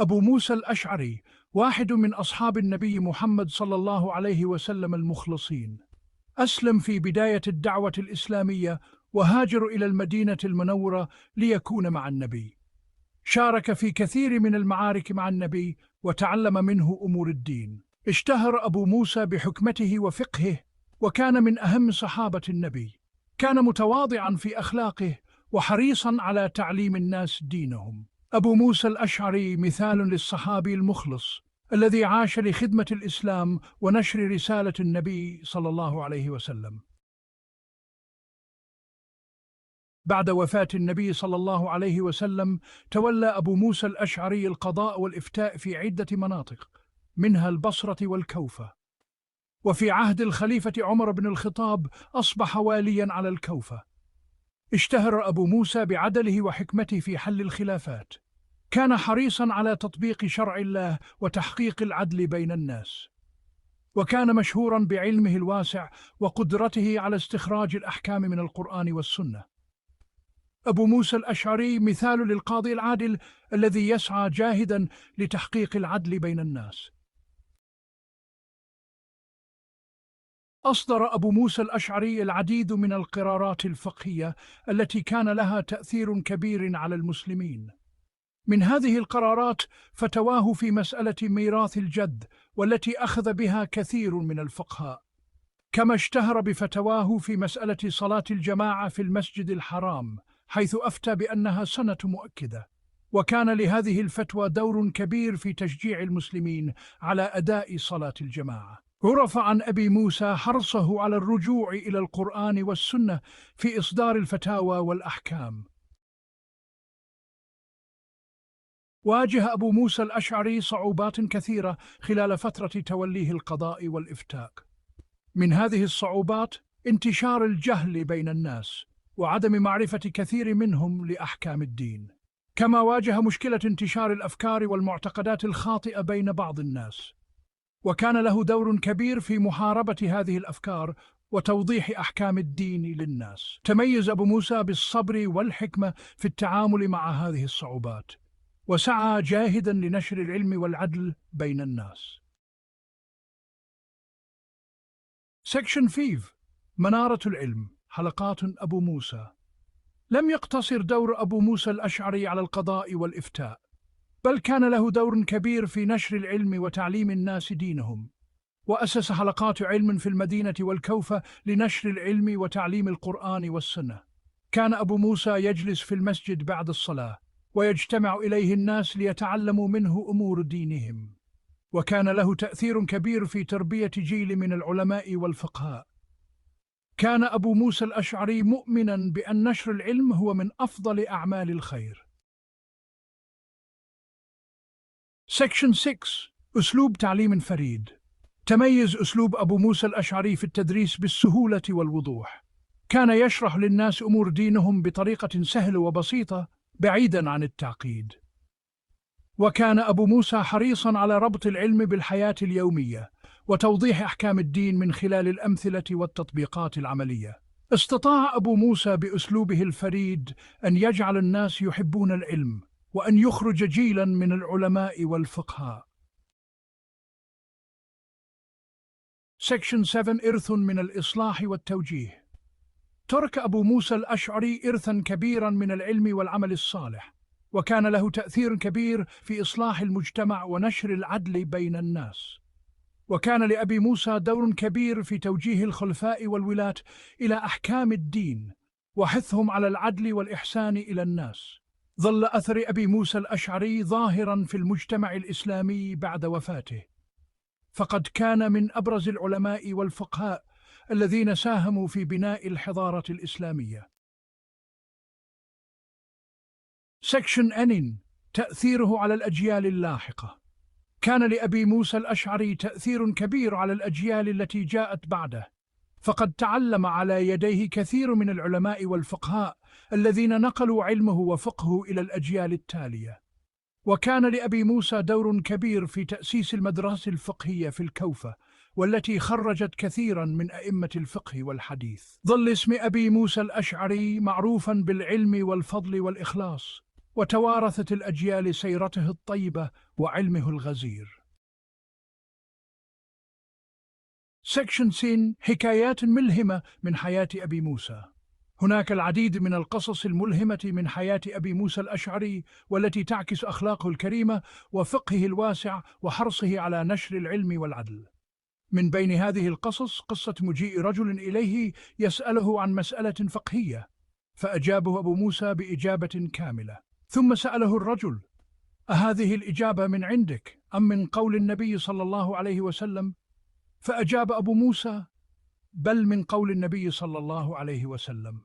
أبو موسى الأشعري واحد من أصحاب النبي محمد صلى الله عليه وسلم المخلصين. أسلم في بداية الدعوة الإسلامية وهاجر إلى المدينة المنورة ليكون مع النبي. شارك في كثير من المعارك مع النبي وتعلم منه أمور الدين. اشتهر أبو موسى بحكمته وفقهه، وكان من أهم صحابة النبي. كان متواضعا في أخلاقه وحريصا على تعليم الناس دينهم. أبو موسى الأشعري مثال للصحابي المخلص الذي عاش لخدمة الإسلام ونشر رسالة النبي صلى الله عليه وسلم. بعد وفاة النبي صلى الله عليه وسلم تولى أبو موسى الأشعري القضاء والإفتاء في عدة مناطق، منها البصرة والكوفة. وفي عهد الخليفة عمر بن الخطاب أصبح واليا على الكوفة. اشتهر أبو موسى بعدله وحكمته في حل الخلافات. كان حريصا على تطبيق شرع الله وتحقيق العدل بين الناس، وكان مشهورا بعلمه الواسع وقدرته على استخراج الأحكام من القرآن والسنة. أبو موسى الأشعري مثال للقاضي العادل الذي يسعى جاهدا لتحقيق العدل بين الناس. أصدر أبو موسى الأشعري العديد من القرارات الفقهية التي كان لها تأثير كبير على المسلمين. من هذه القرارات فتواه في مسألة ميراث الجد، والتي أخذ بها كثير من الفقهاء. كما اشتهر بفتواه في مسألة صلاة الجماعة في المسجد الحرام، حيث أفتى بأنها سنة مؤكدة. وكان لهذه الفتوى دور كبير في تشجيع المسلمين على أداء صلاة الجماعة. عرف عن أبي موسى حرصه على الرجوع إلى القرآن والسنة في إصدار الفتاوى والأحكام. واجه أبو موسى الأشعري صعوبات كثيرة خلال فترة توليه القضاء والإفتاء. من هذه الصعوبات انتشار الجهل بين الناس وعدم معرفة كثير منهم لأحكام الدين. كما واجه مشكلة انتشار الأفكار والمعتقدات الخاطئة بين بعض الناس، وكان له دور كبير في محاربة هذه الأفكار وتوضيح أحكام الدين للناس. تميز أبو موسى بالصبر والحكمة في التعامل مع هذه الصعوبات، وسعى جاهدا لنشر العلم والعدل بين الناس. سكشن 5: منارة العلم. حلقات أبو موسى. لم يقتصر دور أبو موسى الأشعري على القضاء والإفتاء، بل كان له دور كبير في نشر العلم وتعليم الناس دينهم. وأسس حلقات علم في المدينة والكوفة لنشر العلم وتعليم القرآن والسنة. كان أبو موسى يجلس في المسجد بعد الصلاة، ويجتمع إليه الناس ليتعلموا منه أمور دينهم. وكان له تأثير كبير في تربية جيل من العلماء والفقهاء. كان أبو موسى الأشعري مؤمنا بأن نشر العلم هو من أفضل أعمال الخير. سكشن 6: أسلوب تعليم فريد. تميز أسلوب أبو موسى الأشعري في التدريس بالسهولة والوضوح. كان يشرح للناس أمور دينهم بطريقة سهلة وبسيطة بعيدا عن التعقيد. وكان أبو موسى حريصا على ربط العلم بالحياة اليومية وتوضيح أحكام الدين من خلال الأمثلة والتطبيقات العملية. استطاع أبو موسى بأسلوبه الفريد أن يجعل الناس يحبون العلم، وأن يخرج جيلا من العلماء والفقهاء. سكشن 7: إرث من الإصلاح والتوجيه. ترك أبو موسى الأشعري إرثا كبيرا من العلم والعمل الصالح، وكان له تأثير كبير في إصلاح المجتمع ونشر العدل بين الناس. وكان لأبي موسى دور كبير في توجيه الخلفاء والولاة إلى أحكام الدين وحثهم على العدل والإحسان إلى الناس. ظل أثر أبي موسى الأشعري ظاهرا في المجتمع الإسلامي بعد وفاته، فقد كان من أبرز العلماء والفقهاء الذين ساهموا في بناء الحضارة الإسلامية. سكشن N: تأثيره على الأجيال اللاحقة. كان لأبي موسى الأشعري تأثير كبير على الأجيال التي جاءت بعده، فقد تعلم على يديه كثير من العلماء والفقهاء الذين نقلوا علمه وفقهه إلى الأجيال التالية. وكان لأبي موسى دور كبير في تأسيس المدرسة الفقهية في الكوفة، والتي خرجت كثيرا من أئمة الفقه والحديث. ظل اسم أبي موسى الأشعري معروفا بالعلم والفضل والإخلاص، وتوارثت الأجيال سيرته الطيبة وعلمه الغزير. سكشن سين: حكايات ملهمة من حياة أبي موسى. هناك العديد من القصص الملهمة من حياة أبي موسى الأشعري، والتي تعكس أخلاقه الكريمة وفقهه الواسع وحرصه على نشر العلم والعدل. من بين هذه القصص قصة مجيء رجل إليه يسأله عن مسألة فقهية، فأجابه أبو موسى بإجابة كاملة. ثم سأله الرجل: أهذه الإجابة من عندك أم من قول النبي صلى الله عليه وسلم؟ فأجاب أبو موسى: بل من قول النبي صلى الله عليه وسلم.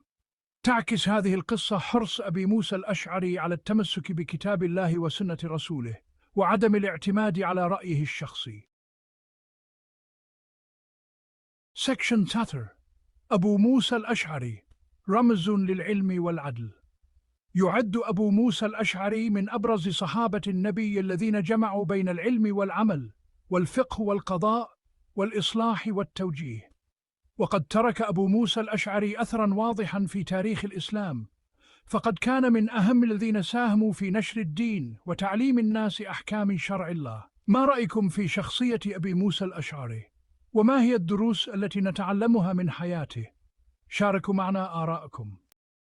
تعكس هذه القصة حرص أبي موسى الأشعري على التمسك بكتاب الله وسنة رسوله، وعدم الاعتماد على رأيه الشخصي. سكشن تاتر: أبو موسى الأشعري رمز للعلم والعدل. يعد أبو موسى الأشعري من أبرز صحابة النبي الذين جمعوا بين العلم والعمل والفقه والقضاء والإصلاح والتوجيه. وقد ترك أبو موسى الأشعري أثراً واضحاً في تاريخ الإسلام، فقد كان من أهم الذين ساهموا في نشر الدين وتعليم الناس أحكام شرع الله. ما رأيكم في شخصية أبي موسى الأشعري؟ وما هي الدروس التي نتعلمها من حياته؟ شاركوا معنا آراءكم.